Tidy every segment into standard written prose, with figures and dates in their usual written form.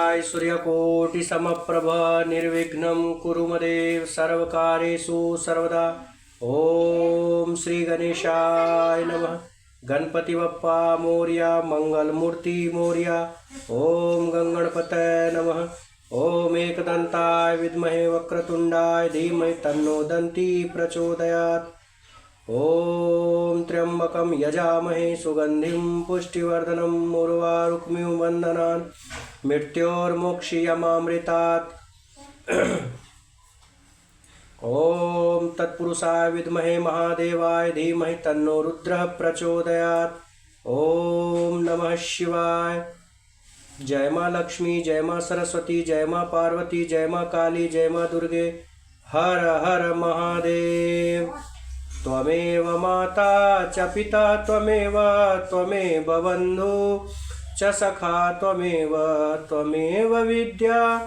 वक्रतुण्डाय सूर्यकोटिसमप्रभ निर्विघ्नं कुरु मदेव सर्वकार्येषु सर्वदा। ओम श्री गणेशाय नमः। गणपति बप्पा मोरया, मंगल मूर्ति मोरया। ओम गंगणपतये नमः। ओम एकदंताय विद्महे वक्रतुंडाय धीमहि तन्नो दन्ती प्रचोदयात्। ओम त्र्यंबकं यजामहे सुगंधिं पुष्टिवर्धनम् उर्वारुकमिव बन्धनान् मृत्योर्मोक्षयमामृतात्। ओम तत्पुरुषाय विद्महे महादेवाय धीमहि तन्नो रुद्रः प्रचोदयात्। ओम नमः शिवाय। जय माँ लक्ष्मी, जय माँ सरस्वती, जय माँ पार्वती, जय माँ काली, जय माँ दुर्गे। हर हर महादेव। त्वमेव माता च पिता त्वमेव बन्धु च सखा त्वमेव विद्या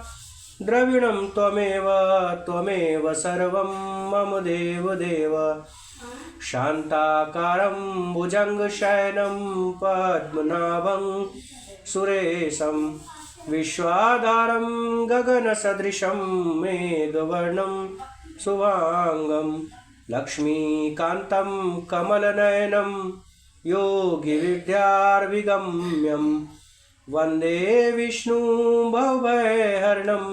द्रविणं त्वमेव सर्वं मम देव। शान्ताकारं भुजङ्गशयनं पद्मनाभं सुरेशं विश्वाधारं गगनसदृशं मेघवर्णं शुभांगं लक्ष्मीकान्तं कमलनयनं योगिविद्यार्विगम्यं वन्दे विष्णु भवभयहरणं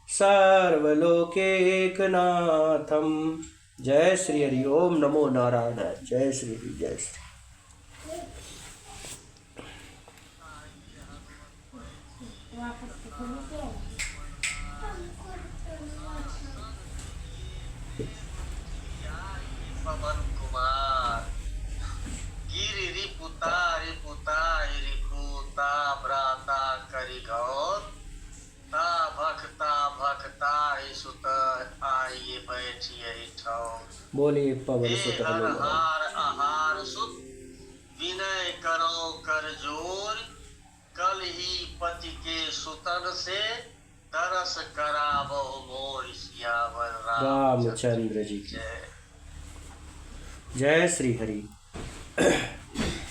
सर्वलोकैकनाथं। जय श्री हरि। ओम नमो नारायण। जय श्री हरि। जय श्री। पवन कुमार गिरि रिपुता रिपुता भ्राता करि गौर ता भक्ता सुत आइए बैठिए ठौर। बोलिए पवन सुत हर हार आहार सुत विनय करो कर जोर। कल ही पति के सुतन से तरस करावो मोर सियावर रामचंद्र जी की जय श्री हरि।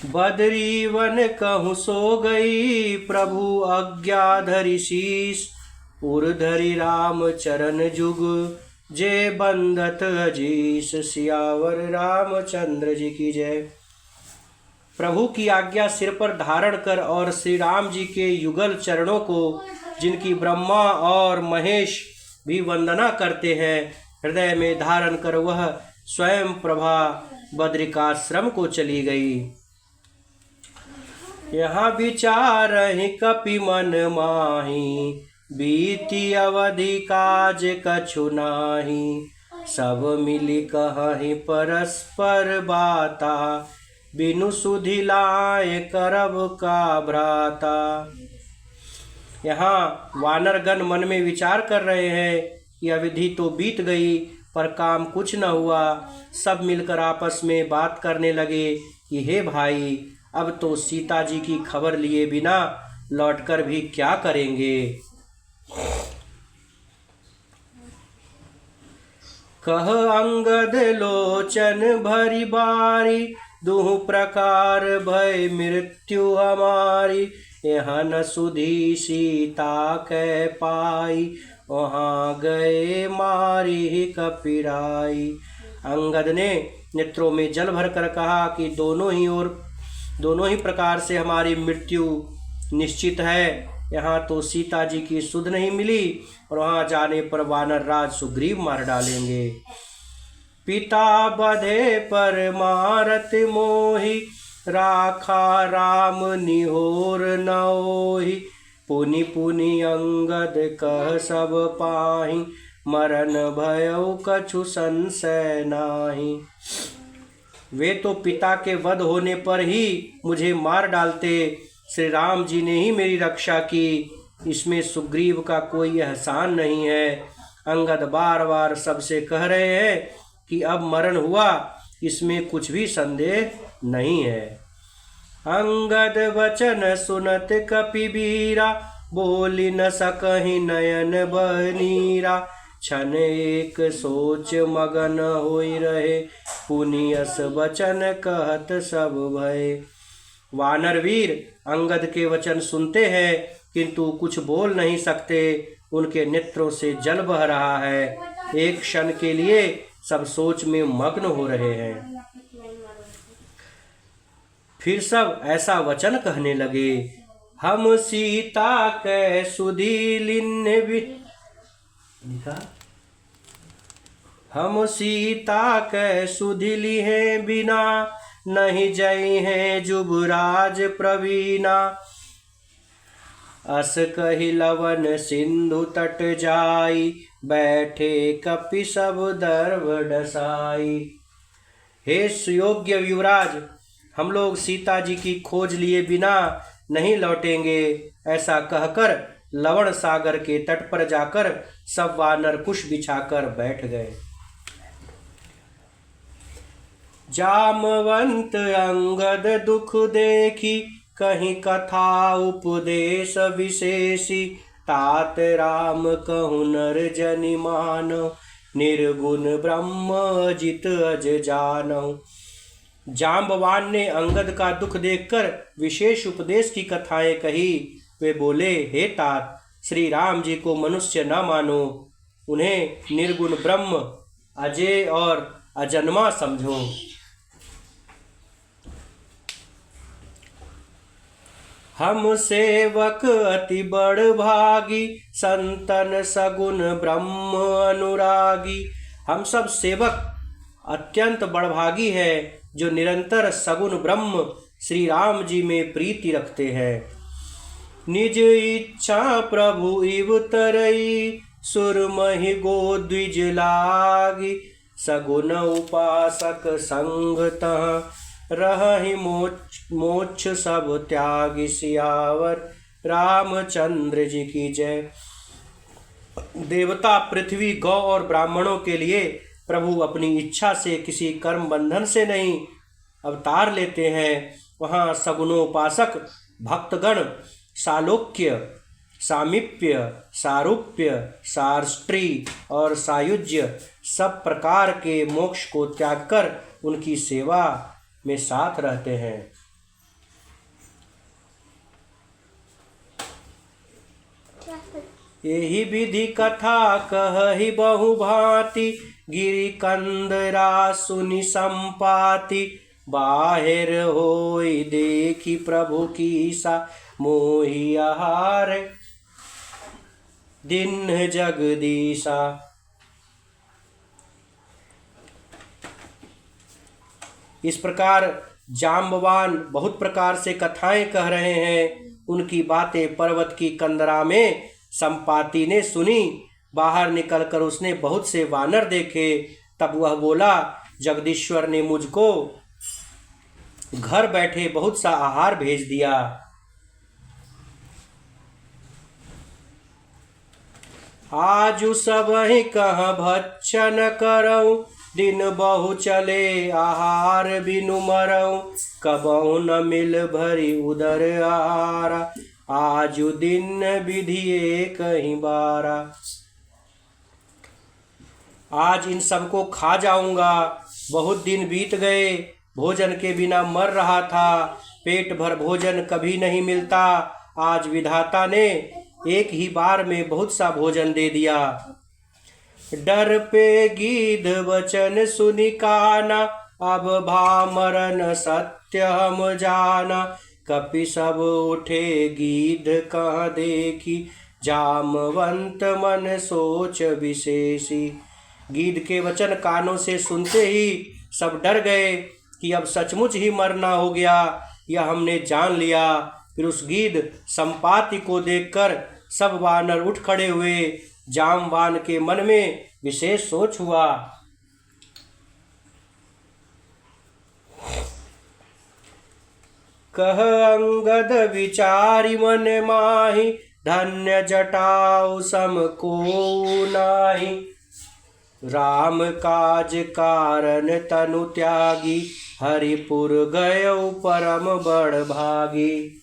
बदरी वन कहूँ सो गई प्रभु आज्ञाधरि शीस। उर्धरि राम चरण जुग जे बंधत अजीस। सियावर रामचंद्र जी की जय। प्रभु की आज्ञा सिर पर धारण कर और श्री राम जी के युगल चरणों को, जिनकी ब्रह्मा और महेश भी वंदना करते हैं, हृदय में धारण कर वह स्वयं प्रभा बद्रिकाश्रम को चली गई। यहाँ विचार कपि मन माही बीती अवधि काज कछु नाही। सब मिली कहीं परस्पर बाता बिनु सुधि लाए करब का भ्राता। यहाँ वानरगण मन में विचार कर रहे हैं कि अवधि तो बीत गई पर काम कुछ न हुआ। सब मिलकर आपस में बात करने लगे कि हे भाई, अब तो सीता जी की खबर लिए बिना लौटकर भी क्या करेंगे। कह अंगद लोचन भरी बारी दुह प्रकार भय मृत्यु हमारी। यहाँ न सुधी सीता कह पाई वहाँ गए मारी कपिराई। अंगद ने नेत्रों में जल भर कर कहा कि दोनों ही प्रकार से हमारी मृत्यु निश्चित है। यहाँ तो सीता जी की सुध नहीं मिली और वहाँ जाने पर वानर राज सुग्रीव मार डालेंगे। पिता बधे पर मारत मोहि राखा राम निहोर नओहि। पुनि पुनि अंगद कह सब पाहि मरण भयउ कछु संशय नाही। वे तो पिता के वध होने पर ही मुझे मार डालते, श्री राम जी ने ही मेरी रक्षा की, इसमें सुग्रीव का कोई एहसान नहीं है। अंगद बार बार सबसे कह रहे हैं कि अब मरण हुआ, इसमें कुछ भी संदेह नहीं है। अंगद वचन सुनत कपिबीरा बोली न सकहि नयन बनीरा। क्षण एक सोच मगन होई रहे पुनियस वचन कहत सब भय। वानरवीर अंगद के वचन सुनते हैं किंतु कुछ बोल नहीं सकते। उनके नेत्रों से जल बह रहा है। एक क्षण के लिए सब सोच में मग्न हो रहे हैं। फिर सब ऐसा वचन कहने लगे, हम सीता कै सुधीलिन हम सीता कै सुधिली हैं बिना, नहीं जई हैं जुबराज प्रवीणा। अस कहि लवन सिंधु तट जाई, बैठे कपि सब दर्व डसाई। हे सुयोग्य युवराज, हम लोग सीता जी की खोज लिए बिना नहीं लौटेंगे। ऐसा कहकर लवण सागर के तट पर जाकर सब वानर कुश बिछाकर बैठ गए। जामवंत अंगद दुख देखी, कहीं कथा उपदेश विशेषी। तात राम कहु नर जनि मानो, निर्गुण ब्रह्म जित अज जानो। जाम्बवान ने अंगद का दुख देखकर विशेष उपदेश की कथाएं कही। वे बोले, हे तात, श्री राम जी को मनुष्य न मानो, उन्हें निर्गुण ब्रह्म अजय और अजन्मा समझो। हम सेवक अति बड़ भागी, संतन सगुन ब्रह्म अनुरागी। हम सब सेवक अत्यंत बड़भागी है, जो निरंतर सगुन ब्रह्म श्री राम जी में प्रीति रखते हैं। निज इच्छा प्रभु इव तरई, सुरमहि गो द्विज लागी। सगुन उपासक संग तह, रहहि मोक्ष सब त्यागी। सियावर रामचंद्र जी की जय। देवता, पृथ्वी, गौ और ब्राह्मणों के लिए प्रभु अपनी इच्छा से किसी कर्म बंधन से नहीं अवतार लेते हैं। वहाँ सगुणोपासक भक्तगण सालोक्य, सामीप्य, सारूप्य, सार्ष्टी और सायुज्य सब प्रकार के मोक्ष को त्याग कर उनकी सेवा में साथ रहते हैं। यही विधि कथा कहि बहु भांति, गिरि कंदरा सुनि संपाति। बाहिर होई देखी प्रभु कीसा, मोहि आहार दिन जगदीशा। इस प्रकार जाम्बवान बहुत प्रकार से कथाएं कह रहे हैं। उनकी बातें पर्वत की कंदरा में संपाति ने सुनी। बाहर निकलकर उसने बहुत से वानर देखे। तब वह बोला, जगदीश्वर ने मुझको घर बैठे बहुत सा आहार भेज दिया। आजु सबहि कह भक्षण करऊं, दिन बहु चले आहार बिनु मरऊं। कबहु न मिल भरी उदर आहारा, आजु दिन विधिए कहीं बारा। आज इन सबको खा जाऊंगा। बहुत दिन बीत गए, भोजन के बिना मर रहा था। पेट भर भोजन कभी नहीं मिलता। आज विधाता ने एक ही बार में बहुत सा भोजन दे दिया। डर पे गीध वचन सुनि काना, अब भामरन सत्य हम जाना। कपि सब उठे गीध कह देखी, जामवंत मन सोच विशेषी। गीध के वचन कानों से सुनते ही सब डर गए कि अब सचमुच ही मरना हो गया, यह हमने जान लिया। फिर उस गीध संपाति को देखकर सब वानर उठ खड़े हुए। जामवान के मन में विशेष सोच हुआ। कह अंगद विचारि मन माहि, धन्य जटाउ सम को नाही। राम काज कारण तनु त्यागी, हरिपुर गयो परम बड़ भागी।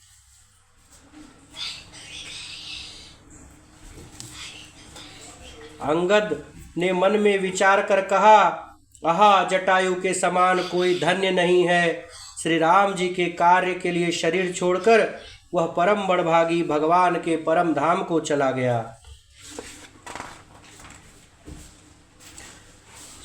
अंगद ने मन में विचार कर कहा, आहा, जटायु के समान कोई धन्य नहीं है। श्री राम जी के कार्य के लिए शरीर छोड़कर वह परम बड़भागी भगवान के परम धाम को चला गया।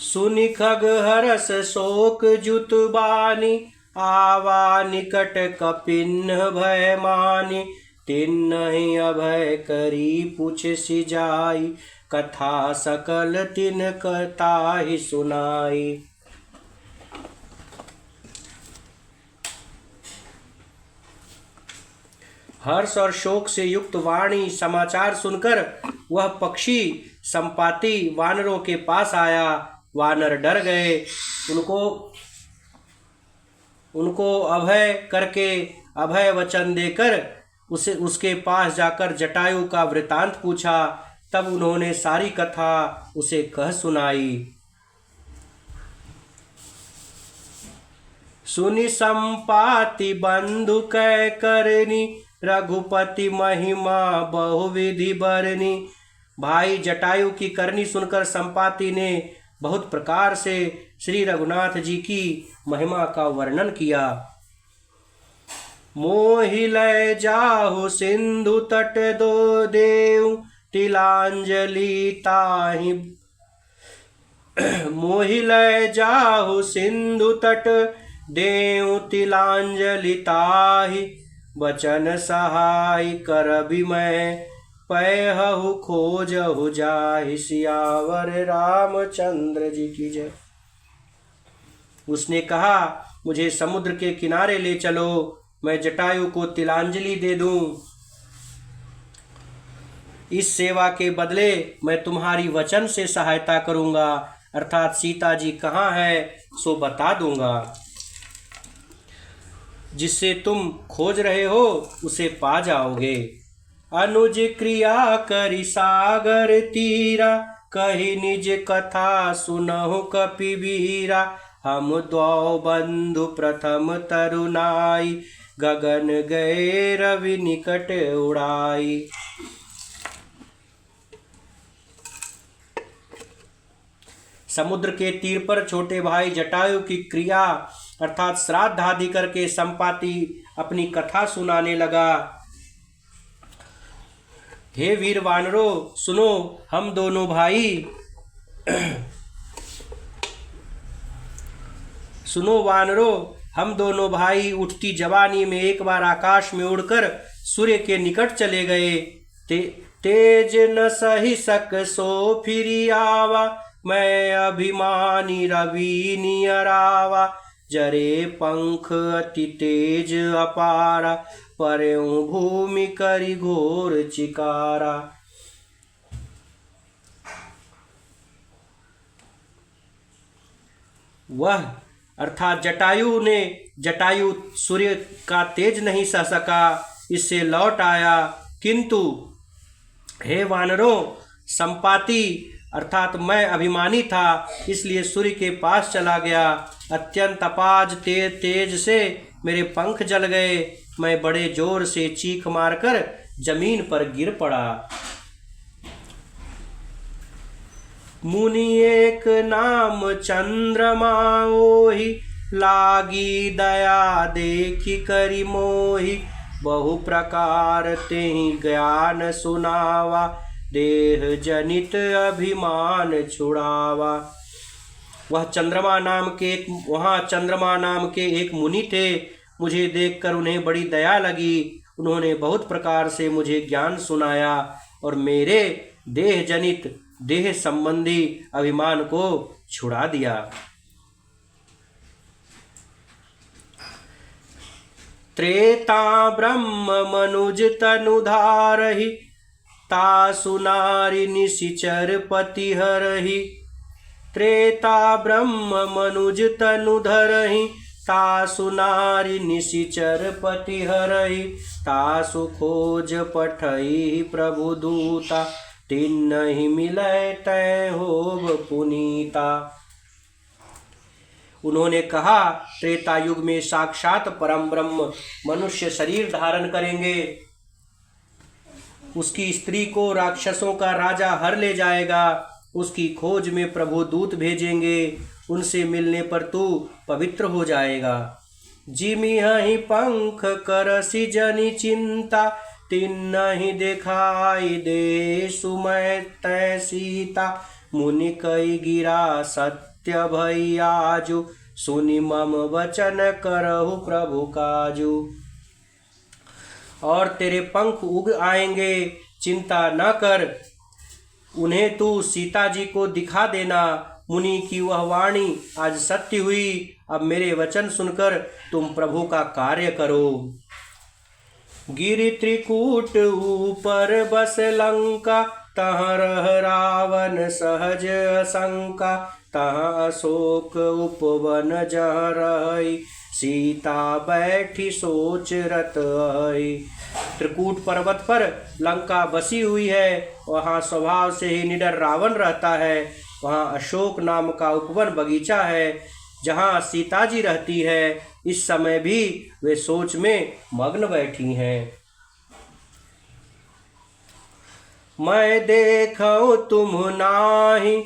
सुनि खग हरस शोक जुत बानी, आवा निकट कपिन्ह भय मानी। तिन्हि अभय करी पूछ सिजाई, कथा सकल तिन कताहि सुनाई। हर्ष और शोक से युक्त वाणी समाचार सुनकर वह पक्षी संपाति वानरों के पास आया। वानर डर गए। उनको अभय करके अभय वचन देकर उसके पास जाकर जटायु का वृतांत पूछा। तब उन्होंने सारी कथा उसे कह सुनाई। सुनि संपाति बंधु कै करनी, रघुपति महिमा बहुविधि बरनी। भाई जटायु की करनी सुनकर संपाति ने बहुत प्रकार से श्री रघुनाथ जी की महिमा का वर्णन किया। मोहि लय जाहु सिंधु तट दो देव, तिलांजलि ताहि। मोहि लय जाहु सिंधु तट देव, तिलांजलि ताहि। बचन सहाय करबि मैं, पैहु खोजहु जाहि। सियावर रामचंद्र जी की जय। उसने कहा, मुझे समुद्र के किनारे ले चलो, मैं जटायु को तिलांजलि दे दूं। इस सेवा के बदले मैं तुम्हारी वचन से सहायता करूंगा, अर्थात सीता जी कहाँ है सो बता दूंगा। जिससे तुम खोज रहे हो उसे पा जाओगे। अनुज क्रिया करि सागर तीरा, कही निज कथा सुनहु कपिबीरा। हम द्वौ बंधु प्रथम तरुनाई, गगन गए रवि निकट उड़ाई। समुद्र के तीर पर छोटे भाई जटायु की क्रिया अर्थात श्राद्ध आदि करके संपाति अपनी कथा सुनाने लगा। हे वीर वानरों, सुनो, हम दोनों भाई सुनो वानरों, हम दोनों भाई उठती जवानी में एक बार आकाश में उड़कर सूर्य के निकट चले गए। तेज न सही सक सो फिरी आवा, मैं अभिमानी रवि नियरावा। जरे पंख अति तेज अपारा, पर्यों भूमि करि घोर चिकारा। वह अर्थात जटायु सूर्य का तेज नहीं सह सका, इससे लौट आया। किंतु हे वानरों, संपाति अर्थात मैं अभिमानी था, इसलिए सूर्य के पास चला गया। अत्यंत अपाज तेज से मेरे पंख जल गए। मैं बड़े जोर से चीख मारकर जमीन पर गिर पड़ा। मुनि एक नाम चंद्रमा ओहि, लागी दया देखी करि मोहि। बहु प्रकार तेहि ज्ञान सुनावा, देह जनित अभिमान छुड़ावा। वहाँ चंद्रमा नाम के एक मुनि थे। मुझे देखकर उन्हें बड़ी दया लगी। उन्होंने बहुत प्रकार से मुझे ज्ञान सुनाया और मेरे देह जनित देह संबंधी अभिमान को छुड़ा दिया। त्रेता ब्रह्म मनुज तनुधारहि, तासु नारी निशिचर पति हरहि। त्रेता ब्रह्म मनुज तनुधरहि, तासु नारी निशिचर पति हरहि। तासु खोज पठई प्रभु दूता, तिन्हि मिलै तै होब पुनीता। उन्होंने कहा, त्रेता युग में साक्षात परम ब्रह्म मनुष्य शरीर धारण करेंगे। उसकी स्त्री को राक्षसों का राजा हर ले जाएगा। उसकी खोज में प्रभु दूत भेजेंगे। उनसे मिलने पर तू पवित्र हो जाएगा। जिमि हहि पंख करसि जनि चिंता, तिन्नहि दिखाई दे सुमय तै सीता। मुनि कई गिरा सत्य भई आजु, सुनि मम वचन करहु प्रभु काजू। और तेरे पंख उग आएंगे, चिंता न कर, उन्हें तू सीता जी को दिखा देना। मुनि की वह वाणी आज सत्य हुई। अब मेरे वचन सुनकर तुम प्रभु का कार्य करो। गिरि त्रिकूट ऊपर बस लंका, तहाँ रह रावण सहज शंका। तहाँ अशोक उपवन जहाँ रही, सीता बैठी सोच रत आई। त्रिकूट पर्वत पर लंका बसी हुई है, वहाँ स्वभाव से ही निडर रावण रहता है। वहाँ अशोक नाम का उपवन बगीचा है, जहाँ सीता जी रहती है। इस समय भी वे सोच में मग्न बैठी हैं। मैं देखऊं तुम नाही,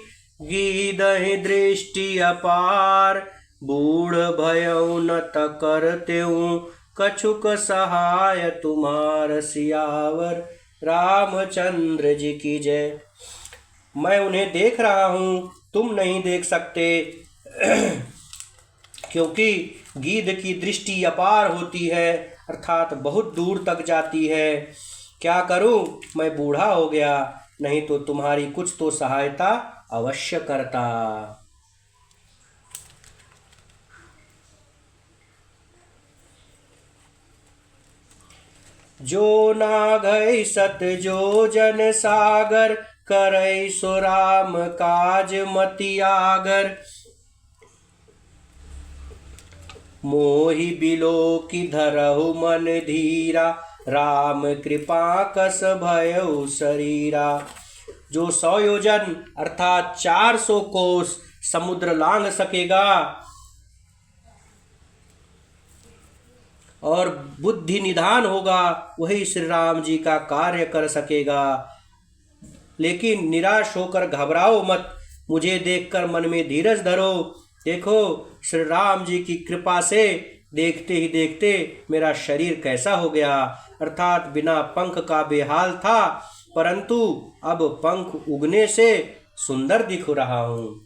गीदहि दृष्टि अपार। बूढ़ भयउ न त करतेऊ, कछुक सहाय तुम्हार। सियावर रामचंद्र जी की जय। मैं उन्हें देख रहा हूँ, तुम नहीं देख सकते, क्योंकि गीध की दृष्टि अपार होती है, अर्थात बहुत दूर तक जाती है। क्या करूं, मैं बूढ़ा हो गया, नहीं तो तुम्हारी कुछ तो सहायता अवश्य करता। जो नागै सत जो जन सागर, करै सो राम काज मति आगर। मोहि बिलो की धरहु मन धीरा, राम कृपा कस भयउ शरीरा। जो 100 योजन अर्थात 400 कोस समुद्र लांघ सकेगा और बुद्धि निधान होगा, वही श्री राम जी का कार्य कर सकेगा। लेकिन निराश होकर घबराओ मत, मुझे देखकर मन में धीरज धरो। देखो श्री राम जी की कृपा से देखते ही देखते मेरा शरीर कैसा हो गया, अर्थात बिना पंख का बेहाल था, परंतु अब पंख उगने से सुंदर दिख रहा हूँ।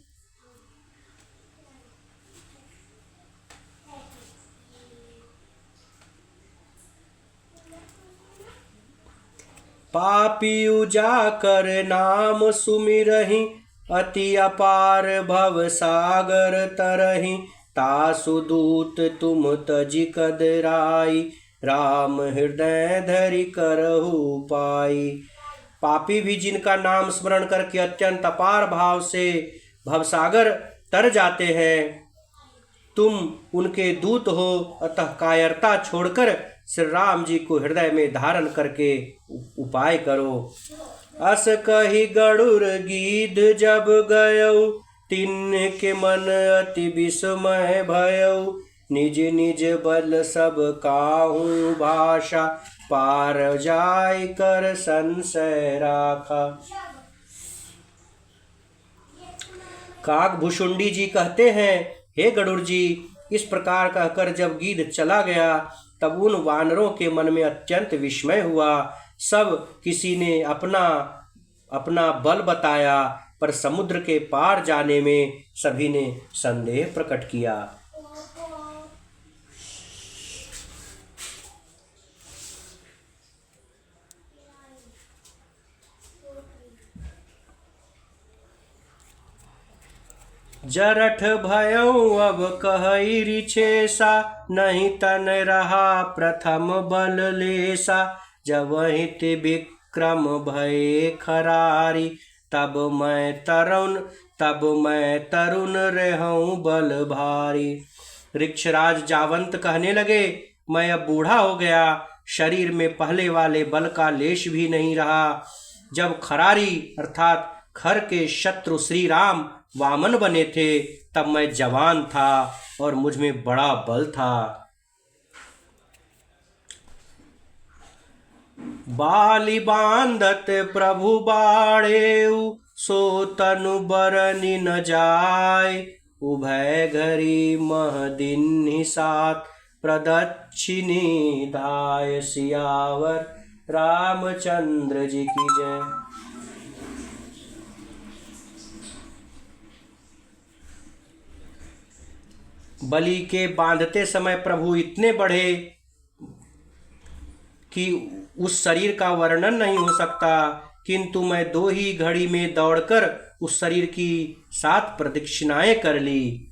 पापियु जाकर नाम सुमिरहि, अति अपार भव सागर तरहि। तासु दूत तुम तजि कदराई, राम हृदय धरि करहु पाई। पापी भी जिनका नाम स्मरण करके अत्यंत अपार भाव से भवसागर तर जाते हैं, तुम उनके दूत हो, अतः कायरता छोड़कर श्री राम जी को हृदय में धारण करके उपाय करो। अस कही गरुड़ गीध जब गयऊ, तिन्न के मन अति विस्मय भयऊ। निज निज बल सब काहू भाषा, पार जाय कर संशय राखा। काक भुषुंडी जी कहते हैं, हे गरुड़ जी, इस प्रकार कहकर जब गीध चला गया, तब उन वानरों के मन में अत्यंत विस्मय हुआ। सब किसी ने अपना अपना बल बताया, पर समुद्र के पार जाने में सभी ने संदेह प्रकट किया। जरठ भयउ अब कहई रिछेसा, नहीं तन रहा प्रथम बल लेसा। जब हित विक्रम भय खरारी, तब मैं तरुण रहूं बल भारी। ऋक्षराज जावंत कहने लगे, मैं अब बूढ़ा हो गया, शरीर में पहले वाले बल का लेश भी नहीं रहा। जब खरारी अर्थात खर के शत्रु श्री राम वामन बने थे, तब मैं जवान था और मुझ में बड़ा बल था। बाली बांधत प्रभु बाड़ेऊ, सो तनु बरनि न जाय। उभय घरी मह दिन साथ, प्रदक्षिणी दाय सियावर रामचंद्र जी की जय। बलि के बांधते समय प्रभु इतने बढ़े कि उस शरीर का वर्णन नहीं हो सकता, किंतु मैं 2 ही घड़ी में दौड़कर उस शरीर की 7 प्रदक्षिणाएं कर ली।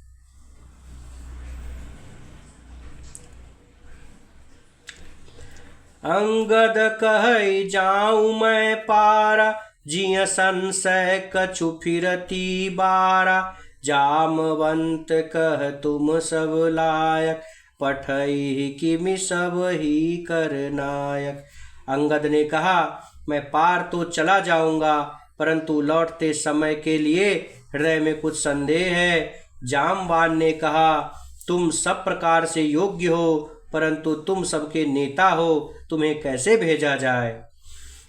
अंगद कह जाऊं मैं पारा, जिय संशय कछु फिरती बारा। जामवंत कह तुम सब लायक, पठई किमि सब ही कर नायक। अंगद ने कहा, मैं पार तो चला जाऊंगा, परंतु लौटते समय के लिए हृदय में कुछ संदेह है। जामवान ने कहा, तुम सब प्रकार से योग्य हो, परंतु तुम सबके नेता हो, तुम्हें कैसे भेजा जाए।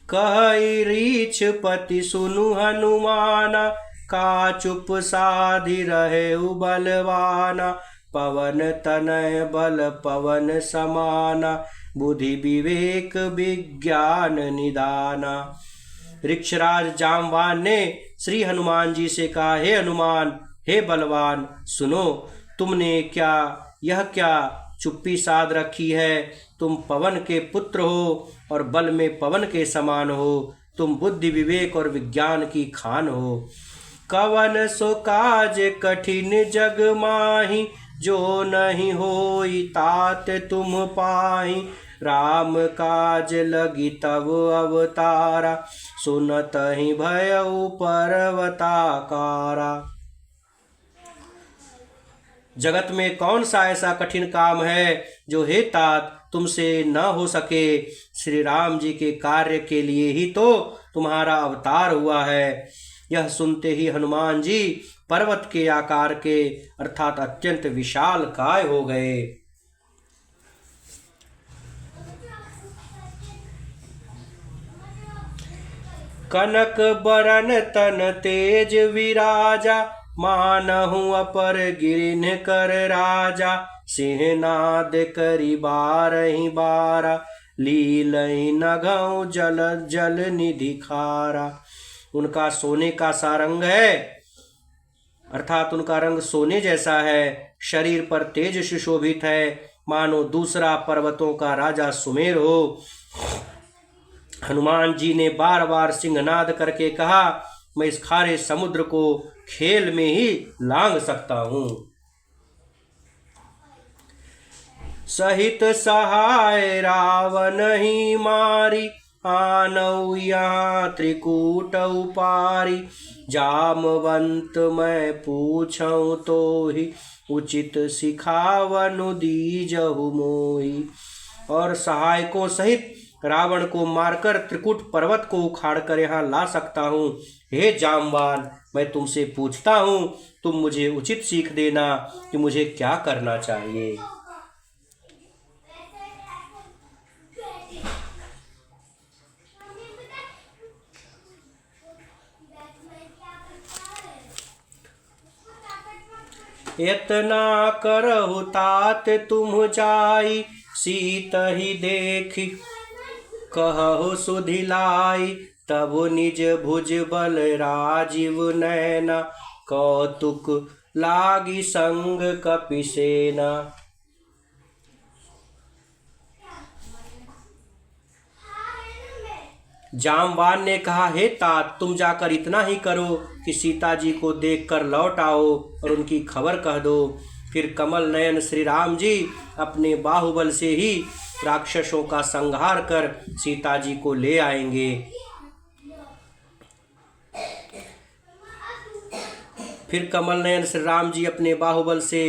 कहि रीछ पति सुनु हनुमाना, का चुप साधि रहे बलवाना। पवन तनय बल पवन समाना, बुद्धि विवेक विज्ञान निदाना। ऋक्षराज जामवान ने श्री हनुमान जी से कहा, हे हनुमान, हे बलवान, सुनो, तुमने यह क्या चुप्पी साध रखी है। तुम पवन के पुत्र हो और बल में पवन के समान हो। तुम बुद्धि विवेक और विज्ञान की खान हो। कवन सो काज कठिन जग माही, जो नहीं होई तात तुम पाही। राम काज लगी तब अवतारा, सुनत ही भयउ पर्वताकारा। जगत में कौन सा ऐसा कठिन काम है जो हे तात तुमसे न हो सके। श्री राम जी के कार्य के लिए ही तो तुम्हारा अवतार हुआ है। यह सुनते ही हनुमान जी पर्वत के आकार के अर्थात अत्यंत विशाल काय हो गए। कनक बरन तन तेज विराजा, मानहु अपर गिरिन कर राजा। सिंहनाद करी बारहि बारा, लीलहि नघौ जल जल निधि खारा। उनका सोने का सा रंग है, अर्थात उनका रंग सोने जैसा है। शरीर पर तेज सुशोभित है, मानो दूसरा पर्वतों का राजा सुमेर हो। हनुमान जी ने बार बार सिंहनाद करके कहा, मैं इस खारे समुद्र को खेल में ही लांघ सकता हूँ। सहित सहाय रावण ही मारी, आनौ यहाँ त्रिकूट उपारी। जामवंत मैं पूछऊँ तो ही, उचित सिखावनु दीजहु मोही। और सहायकों सहित रावण को मारकर त्रिकूट पर्वत को उखाड़कर यहाँ ला सकता हूँ। हे जामवान, मैं तुमसे पूछता हूँ, तुम मुझे उचित सीख देना कि मुझे क्या करना चाहिए। इतना करहु तात तुम जाई, सीत ही देखी कहु सुधिलाई। तब निज भुज बल राजीव नैना, कौतुक लागी संग कपिसेना। जामवान ने कहा, हे तात, तुम जाकर इतना ही करो कि सीता जी को देखकर लौट आओ और उनकी खबर कह दो। फिर कमल नयन श्री राम जी अपने बाहुबल से ही राक्षसों का संहार कर सीता जी को ले आएंगे। फिर कमल नयन श्री राम जी अपने बाहुबल से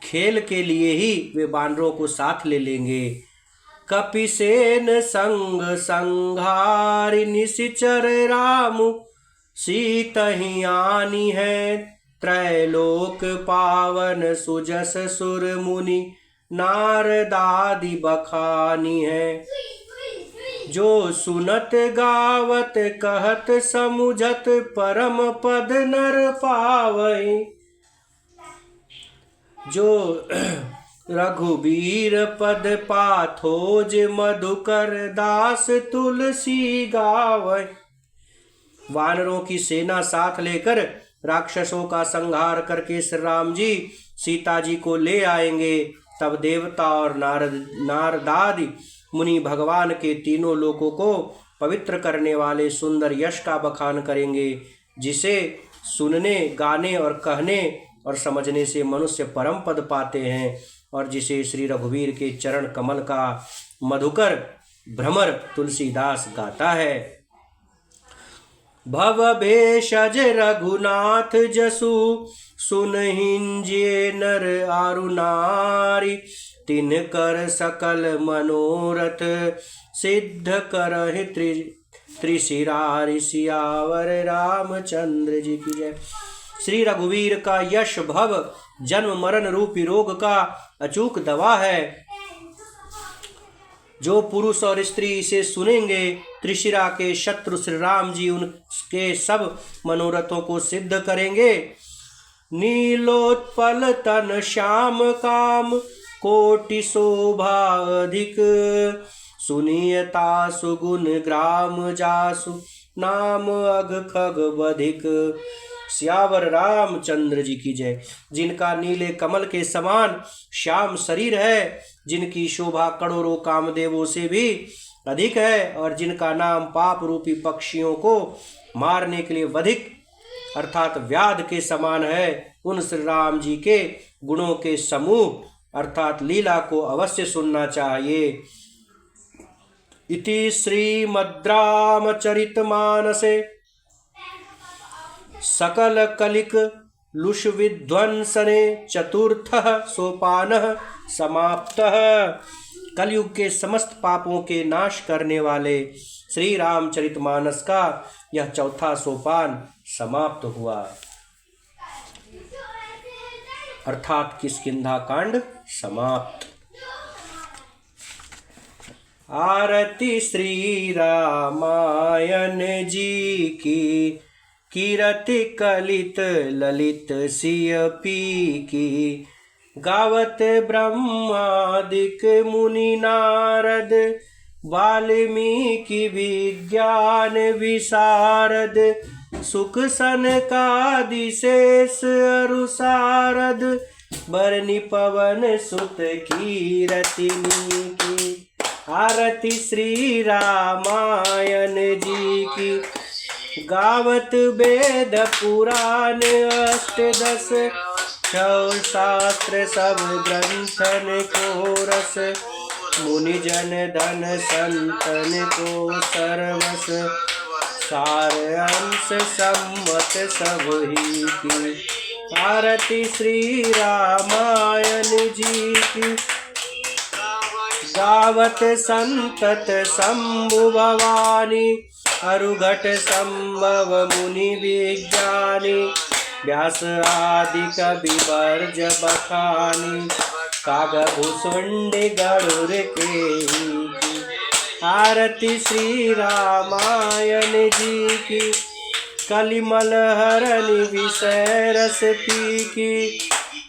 खेल के लिए ही वे बानरों को साथ ले लेंगे। कपिसेन संग संहारि निशिचर रामु, सीतहि आनी है त्रैलोक पावन। सुजस सुर मुनि नारदादि बखानी है। जो सुनत गावत कहत समुझत, परम पद नर पावई। जो रघुबीर पद पाथोज मधुकर दास तुलसी गावै। वानरों की सेना साथ लेकर राक्षसों का संहार करके श्री राम जी सीता जी को ले आएंगे। तब देवता और नारदादि मुनि भगवान के तीनों लोकों को पवित्र करने वाले सुंदर यश का बखान करेंगे, जिसे सुनने, गाने और कहने और समझने से मनुष्य परम पद पाते हैं, और जिसे श्री रघुवीर के चरण कमल का मधुकर भ्रमर तुलसीदास गाता है। भव भेषज रघुनाथ जसु सुनहिंजे नर आरु नारी। तिन कर सकल मनोरथ सिद्ध करहि त्रिशिरारि। सियावर रामचंद्र जी की जय। श्री रघुवीर का यश भव जन्म मरण रूपी रोग का अचूक दवा है। जो पुरुष और स्त्री इसे सुनेंगे, त्रिशिरा के शत्रु श्री राम जी उनके सब मनोरथों को सिद्ध करेंगे। नीलोत्पल तन श्याम काम कोटि शोभा अधिक। सुनियता सुगुण ग्राम जासु नाम अग खग बधिक। सियावर रामचंद्र जी की जय। जिनका नीले कमल के समान श्याम शरीर है, जिनकी शोभा करोड़ों कामदेवों से भी अधिक है, और जिनका नाम पाप रूपी पक्षियों को मारने के लिए वधिक अर्थात व्याध के समान है, उन श्री राम जी के गुणों के समूह अर्थात लीला को अवश्य सुनना चाहिए। इति श्रीमद्रामचरितमानसे सकल कलिक लुष विध्वंसने चतुर्थः सोपानः समाप्तः। कलयुग के समस्त पापों के नाश करने वाले श्री रामचरितमानस का यह चौथा सोपान समाप्त हुआ, अर्थात किष्किंधा कांड समाप्त। आरती श्री रामायण जी की, कीरति कलित ललित सिय पी की। गावत ब्रह्मादिक मुनि नारद, वाल्मीकि विज्ञान विशारद। सुख सनकादि शेष अरु सारद, बरनि पवन सुत कीरतिनी की। आरती श्री रामायण जी की, गावत वेद पुराण अष्टदश। छौ शास्त्र सब ग्रंथन को रस, मुनि जन धन संतन को सर्वस। सार अंश सम्मत सब ही की। आरती श्री रामायण जी की, गावत संतत शंभु भवानी। अरुघट संभव मुनि विज्ञानी, व्यास आदि कवि वर्ज बखानी। कागभूषुंड गरुड़ के। आरती श्री रामायण जी की, कलिमल हरनि विषय रस पी की।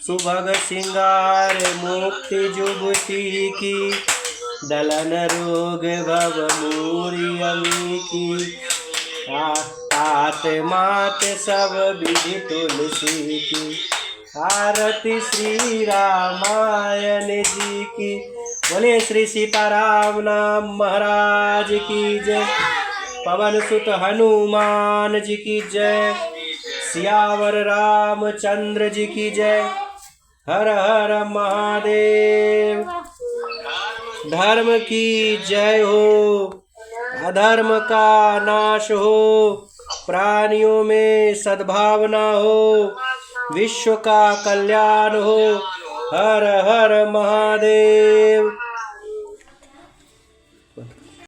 सुभग सिंगार मुक्ति जुगती की, दलन रोग भव मूरी अमी की। तात मात सब विधि तुलसी की। आरती श्री रामायण जी की। बोले श्री सीताराम नाम महाराज की जय। पवन सुत हनुमान जी की जय। सियावर रामचंद्र जी की जय। हर हर महादेव। धर्म की जय हो, अधर्म का नाश हो, प्राणियों में सद्भावना हो, विश्व का कल्याण हो। हर हर महादेव।